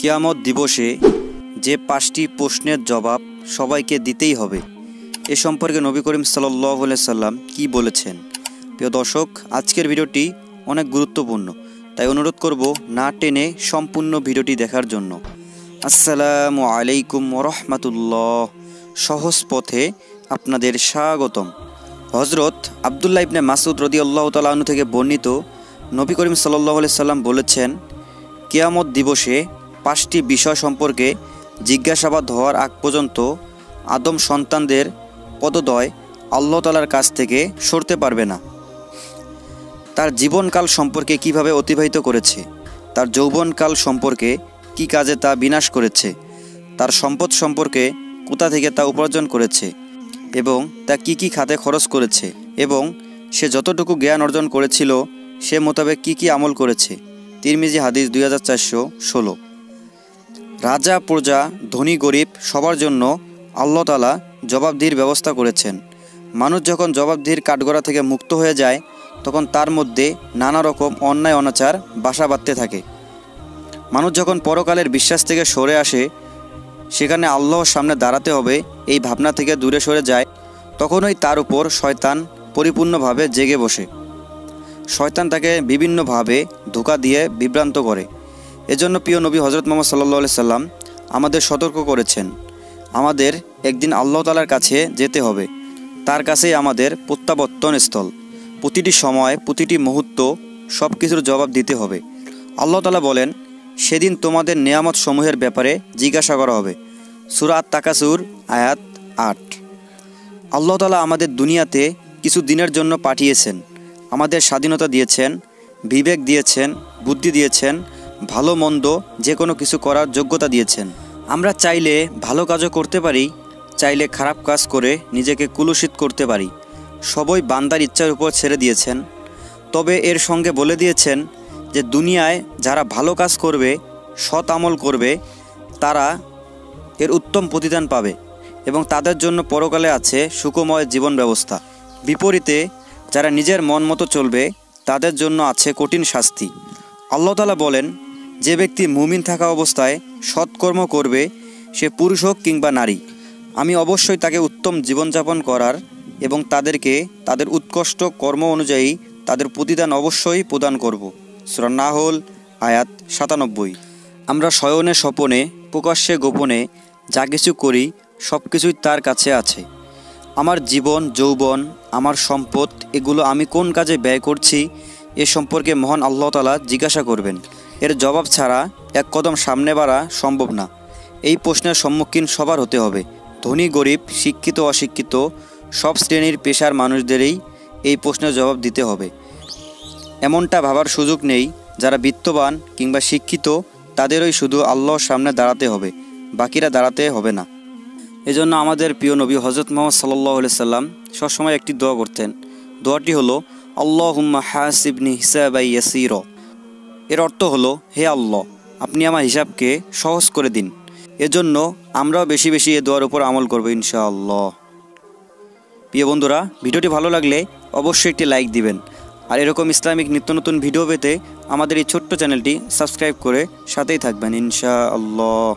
কিয়ামত দিবসে যে 5টি প্রশ্নের জবাব সবাইকে দিতেই হবে, এ সম্পর্কে নবী করিম সাল্লাল্লাহু আলাইহি সাল্লাম কি বলেছেন। প্রিয় দর্শক, আজকের ভিডিওটি অনেক গুরুত্বপূর্ণ, তাই অনুরোধ করব না টেনে সম্পূর্ণ ভিডিওটি দেখার জন্য। আসসালামু আলাইকুম ওয়া রাহমাতুল্লাহ। সহজ পথে আপনাদের স্বাগতম। হযরত আব্দুল্লাহ ইবনে মাসউদ রাদিয়াল্লাহু তাআলা আনহু থেকে বর্ণিত, নবী করিম সাল্লাল্লাহু আলাইহি সাল্লাম বলেছেন, কিয়ামত দিবসে 5টি বিষয় সম্পর্কে জিজ্ঞাসাবাদ হওয়ার আগ পর্যন্ত আদম সন্তানদের পদদ্বয় আল্লাহ তাআলার কাছ থেকে সরতে পারবে না। তার জীবনকাল সম্পর্কে কিভাবে অতিবাহিত করেছে, তার যৌবনকাল সম্পর্কে কি কাজে তা বিনাশ করেছে, তার সম্পদ সম্পর্কে কোথা থেকে তা উপার্জন করেছে এবং তা কি খাতে খরচ করেছে, এবং সে যতটুকু জ্ঞান অর্জন করেছিল সে মোতাবেক কি আমল করেছে। তিরমিজি হাদিস 2416। রাজা প্রজা ধনী গরিব সবার জন্য আল্লাহ তাআলা জবাবদিহির ব্যবস্থা করেছেন। মানুষ যখন জবাবদিহির কাঠগড়া থেকে মুক্ত হয়ে যায় তখন তার মধ্যে নানা রকম অন্যায় অনাচার বাসা বাঁধতে থাকে। মানুষ যখন পরকালের বিশ্বাস থেকে সরে আসে, সেখানে আল্লাহর সামনে দাঁড়াতে হবে এই ভাবনা থেকে দূরে সরে যায়, তখনই তার উপর শয়তান পরিপূর্ণভাবে জেগে বসে। শয়তান তাকে বিভিন্নভাবে ধোঁকা দিয়ে বিভ্রান্ত করে। এজন্য প্রিয় নবী হযরত মুহাম্মদ সাল্লাল্লাহু আলাইহি সাল্লাম আমাদের সতর্ক করেছেন, আমাদের একদিন আল্লাহ তাআলার কাছে যেতে হবে। তার কাছেই আমাদের প্রত্যাবর্তন স্থল। প্রতিটি সময় প্রতিটি মুহূর্ত সব কিছুর জবাব দিতে হবে। আল্লাহ তাআলা বলেন, সেদিন তোমাদের নেয়ামত সমূহের ব্যাপারে জিজ্ঞাসা করা হবে। সূরা আত-তাকাসুর আয়াত 8। আল্লাহ তাআলা আমাদের দুনিয়াতে কিছু দিনের জন্য পাঠিয়েছেন, আমাদের স্বাধীনতা দিয়েছেন, বিবেক দিয়েছেন, বুদ্ধি দিয়েছেন, ভালো মন্দ যে কোনো কিছু করার যোগ্যতা দিয়েছেন। আমরা চাইলে ভালো কাজও করতে পারি, চাইলে খারাপ কাজ করে নিজেকে কুলুষিত করতে পারি। সবই বান্দার ইচ্ছার উপর ছেড়ে দিয়েছেন। তবে এর সঙ্গে বলে দিয়েছেন যে দুনিয়ায় যারা ভালো কাজ করবে, সৎ আমল করবে, তারা এর উত্তম প্রতিদান পাবে এবং তাদের জন্য পরকালে আছে সুখময় জীবন ব্যবস্থা। বিপরীতে যারা নিজের মন মতো চলবে তাদের জন্য আছে কঠিন শাস্তি। আল্লাহ তাআলা বলেন, যে ব্যক্তি মুমিন থাকা অবস্থায় সৎকর্ম করবে, সে পুরুষ হোক কিংবা নারী, আমি অবশ্যই তাকে উত্তম জীবনযাপন করার এবং তাদেরকে তাদের উৎকৃষ্ট কর্ম অনুযায়ী তাদের প্রতিদান অবশ্যই প্রদান করব। সূরা নাহল আয়াত 97। আমরা শয়নে স্বপনে প্রকাশ্যে গোপনে যা কিছু করি সব কিছুই তার কাছে আছে। আমার জীবন যৌবন, আমার সম্পদ, এগুলো আমি কোন কাজে ব্যয় করছি এ সম্পর্কে মহান আল্লাহ তাআলা জিজ্ঞাসা করবেন। এর জবাব ছাড়া এক কদম সামনে বাড়া সম্ভব না। এই প্রশ্নের সম্মুখীন সবার হতে হবে। ধনী গরিব, শিক্ষিত অশিক্ষিত সব শ্রেণীর পেশার মানুষদেরই এই প্রশ্নের জবাব দিতে হবে। এমনটা ভাবার সুযোগ নেই যারা বিত্তবান কিংবা শিক্ষিত তাদেরই শুধু আল্লাহর সামনে দাঁড়াতে হবে, বাকিরা দাঁড়াতে হবে না। এজন্য আমাদের প্রিয় নবী হযরত মুহাম্মদ সাল্লাল্লাহু আলাইহি সাল্লাম সবসময় একটি দোয়া করতেন। দোয়াটি হলো, আল্লাহুম্মা হাসিবনি হিসাবান ইয়াসীরা। এর অর্থ হলো, হে আল্লাহ, আপনি আমার হিসাবকে সহজ করে দিন। এজন্য আমরাও বেশি বেশি এ দোয়ার উপর আমল করব ইনশাআল্লাহ। প্রিয় বন্ধুরা, ভিডিওটি ভালো লাগলে অবশ্যই একটি লাইক দিবেন, আর এরকম ইসলামিক নিত্য নতুন ভিডিও পেতে আমাদের এই ছোট্ট চ্যানেলটি সাবস্ক্রাইব করে সাথেই থাকবেন ইনশাআল্লাহ।